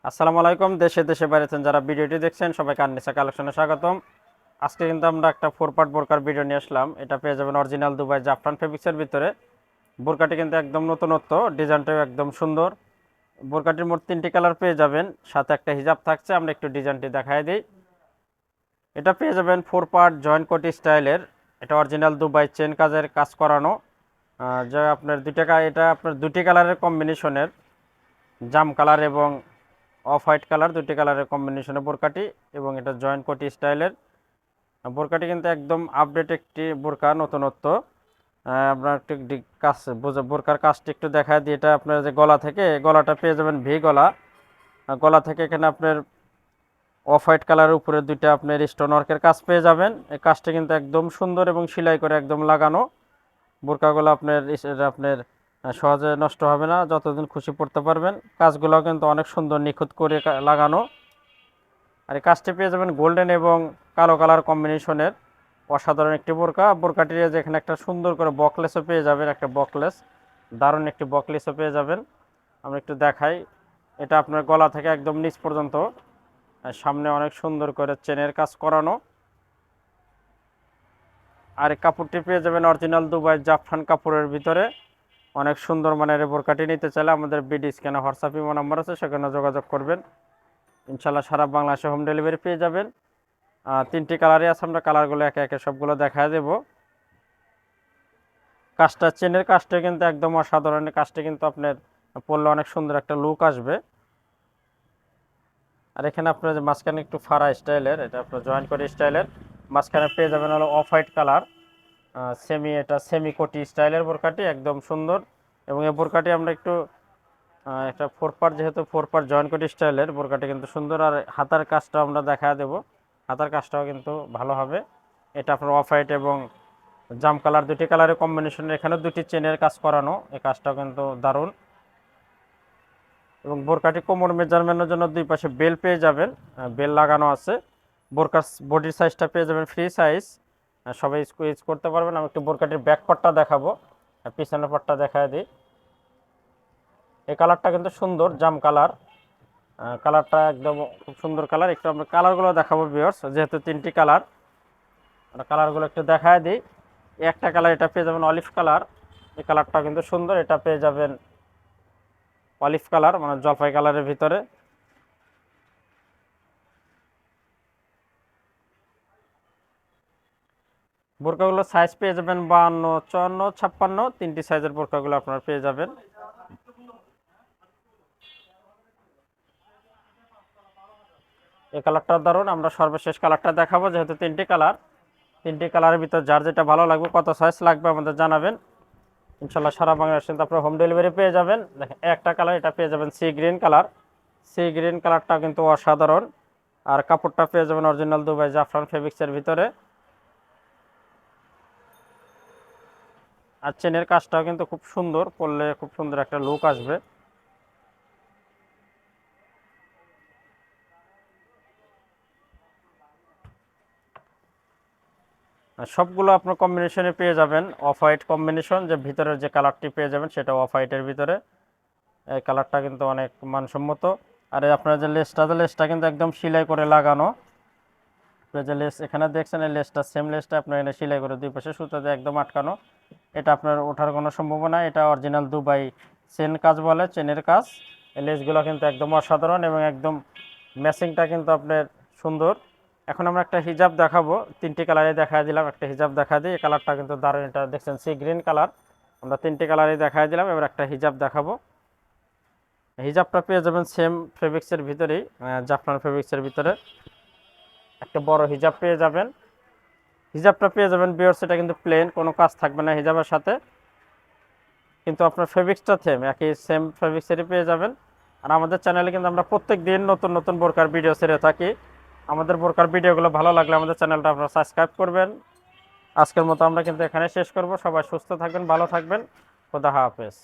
আসসালামু আলাইকুম। দেশে দেশে বাইরেছেন যারা ভিডিওটি দেখছেন সবাইকে আননিসা কালেকশনে স্বাগতম। আজকে কিন্তু আমরা একটা 4 পার্ট বোরকার ভিডিও নিয়ে আসলাম। এটা পেয়ে যাবেন অরিজিনাল দুবাই জাফরান ফেব্রিক্সের ভিতরে। বোরকাটি কিন্তু একদম নতুনত্ব, ডিজাইনটাও একদম সুন্দর। বোরকাটির মোট 3টি কালার পেয়ে যাবেন, সাথে একটা হিজাব থাকছে। আমরা একটু ডিজাইনটি দেখাই দিই। এটা পেয়ে যাবেন 4 পার্ট জয়েন্ট কোটি স্টাইলের। এটা অরিজিনাল দুবাই চেন কাজের কাজ করানো। যা আপনার এটা আপনার দুটি কালারের কম্বিনেশনের, জাম কালার এবং অফ হোয়াইট কালার, দুটি কালারের কম্বিনেশনে বোরকাটি, এবং এটা জয়েন্ট কোটি স্টাইলের বোরকাটি কিন্তু একদম আপডেট একটি বোরকা, নতুনত্ব। আপনার একটু কাজ বোরকার কাজটি একটু দেখা দিই। এটা আপনার যে গলাটা পেয়ে যাবেন ভি গলা। গলা থেকে এখানে আপনার অফ হোয়াইট কালারের উপরে দুইটা আপনার স্টোন ওয়ার্কের কাজ পেয়ে যাবেন। এই কাজটি কিন্তু একদম সুন্দর এবং সেলাই করে একদম লাগানো। বোরকাগুলো আপনার সহজে নষ্ট হবে না, যতদিন খুশি পড়তে পারবেন। কাজগুলো কিন্তু অনেক সুন্দর নিখুঁত করে লাগানো। আর এই কাজটি পেয়ে যাবেন গোল্ডেন এবং কালো কালার কম্বিনেশনের। অসাধারণ একটি বোরকাটির যেখানে একটা সুন্দর করে বকলেসও পেয়ে যাবেন, একটা বকলেস, দারুণ একটি বকলেসও পেয়ে যাবেন। আমরা একটু দেখাই। এটা আপনার গলা থেকে একদম নিচ পর্যন্ত সামনে অনেক সুন্দর করে চেনের কাজ করানো। আর এই কাপড়টি পেয়ে যাবেন অরিজিনাল দুবাই জাফরান কাপড়ের ভিতরে। অনেক সুন্দর মানের বোরকাটি নিতে চাইলে আমাদের বিডি স্ক্যানে হোয়াটসঅ্যাপ ইমো নাম্বার আছে, সেখানে যোগাযোগ করবেন। ইনশাল্লাহ সারা বাংলাদেশে হোম ডেলিভারি পেয়ে যাবেন। 3টি কালারই আছে, আমরা কালারগুলো একে একে সবগুলো দেখা দেব। কাজটা চেনের কাজটা কিন্তু একদম অসাধারণ। কাজটা কিন্তু আপনার পরলে অনেক সুন্দর একটা লুক আসবে। আর এখানে আপনার যে মাঝখানে একটু ফাড়া স্টাইলের, এটা আপনার জয়েন্ট কোটি স্টাইলের, মাঝখানে পেয়ে যাবেন হলো অফ হোয়াইট কালার। এটা সেমি কোটি স্টাইলের বোরকাটি একদম সুন্দর। এবং এই বোরকাটি আমরা একটু একটা 4 পার্ট, যেহেতু 4 পার্ট জয়েন্ট কোটি স্টাইলের বোরকাটি কিন্তু সুন্দর। আর হাতার কাজটা আমরা দেখা দেব, হাতার কাজটাও কিন্তু ভালো হবে। এটা আপনার অফ হোয়াইট এবং জাম কালার, দুটি কালারের কম্বিনেশন। এখানে দুটি চেনের কাজ করানো, এই কাজটাও কিন্তু দারুণ। এবং বোরকাটি কোমর মেজারমেন্টের জন্য দুই পাশে বেল পেয়ে যাবেন, বেল লাগানো আছে। বোরকার বডির সাইজটা পেয়ে যাবেন ফ্রি সাইজ, সবাই ইউজ করতে পারবেন। আমি একটু বোরকাটির ব্যাক পার্টটা দেখাবো, পিছনের পার্টটা দেখায় দিই। এই কালারটা কিন্তু সুন্দর, জাম কালার। কালারটা একদম খুব সুন্দর কালার। একটু আমরা কালারগুলো দেখাবো ভিউয়ার্স, যেহেতু 3টি কালার, আমরা কালারগুলো একটু দেখায় দিই। একটা কালার এটা পেয়ে যাবেন অলিভ কালার। এই কালারটা কিন্তু সুন্দর। এটা পেয়ে যাবেন অলিভ কালার, মানে জলপাই কালারের ভিতরে। বোরকাগুলো সাইজ পেয়ে যাবেন 52, 54, 56, 3টি সাইজের বোরকাগুলো আপনারা পেয়ে যাবেন। এই কালারটা দারুন। আমরা সর্বশেষ কালারটা দেখাবো, যেহেতু 3টি কালার। 3টি কালারের ভিতর যার যেটা ভালো লাগবে, কত সাইজ লাগবে আমাদের জানাবেন। ইনশাল্লাহ সারা বাংলাদেশে আপনারা হোম ডেলিভারি পেয়ে যাবেন। দেখেন একটা কালার, এটা পেয়ে যাবেন sea green colour. Sea green কালারটা কিন্তু অসাধারণ। আর কাপড়টা পেয়ে যাবেন অরিজিনাল দুবাই জাফরান ফেব্রিক্সের ভিতরে। আর চেনের কাজটাও কিন্তু খুব সুন্দর, পরলে খুব সুন্দর একটা লুক আসবে। আর সবগুলো আপনার কম্বিনেশনে পেয়ে যাবেন অফ হোয়াইট কম্বিনেশন, যে ভিতরের যে কালারটি পেয়ে যাবেন সেটা অফ হোয়াইটের ভিতরে। এই কালারটা কিন্তু অনেক মানসম্মত। আর আপনার যে লেসটা কিন্তু একদম সেলাই করে লাগানো। যে লেস এখানে দেখছেন, এই লেসটা সেম লেসটা আপনার এখানে সেলাই করে দুই পাশে সুতা দিয়ে একদম আটকানো। এটা আপনার ওঠার কোনো সম্ভাবনা। এটা অরিজিনাল দুবাই চেন কাজ বলে, চেনের কাজ। এই লেসগুলো কিন্তু একদম অসাধারণ এবং একদম ম্যাচিংটা কিন্তু আপনার সুন্দর। এখন আমরা একটা হিজাব দেখাবো, 3টি কালারে দেখা দিলাম, একটা হিজাব দেখা দিই। এই কালারটা কিন্তু দারুণ। এটা দেখছেন সি গ্রিন কালার, আমরা 3টি কালারে দেখা দিলাম। এবার একটা হিজাব দেখাবো। হিজাবটা পেয়ে যাবেন সেম ফেব্রিক্সের ভিতরেই, জাফরান ফেব্রিক্সের ভিতরে একটা বড় হিজাব পেয়ে যাবেন। হিজাবটা পেয়ে যাবেন বিয়ার্স, এটা কিন্তু প্লেন, কোনো কাজ থাকবে না হিজাবের সাথে, কিন্তু আপনার ফেব্রিক্সটা একই সেম ফেব্রিক্সেরই পেয়ে যাবেন। আর আমাদের চ্যানেলে কিন্তু আমরা প্রত্যেক দিন নতুন নতুন বোরকার ভিডিও ছেড়ে থাকি। আমাদের বোরকার ভিডিওগুলো ভালো লাগলে আমাদের চ্যানেলটা আপনারা সাবস্ক্রাইব করবেন। আজকের মতো আমরা কিন্তু এখানে শেষ করব। সবাই সুস্থ থাকবেন, ভালো থাকবেন। খোদা হাফেজ।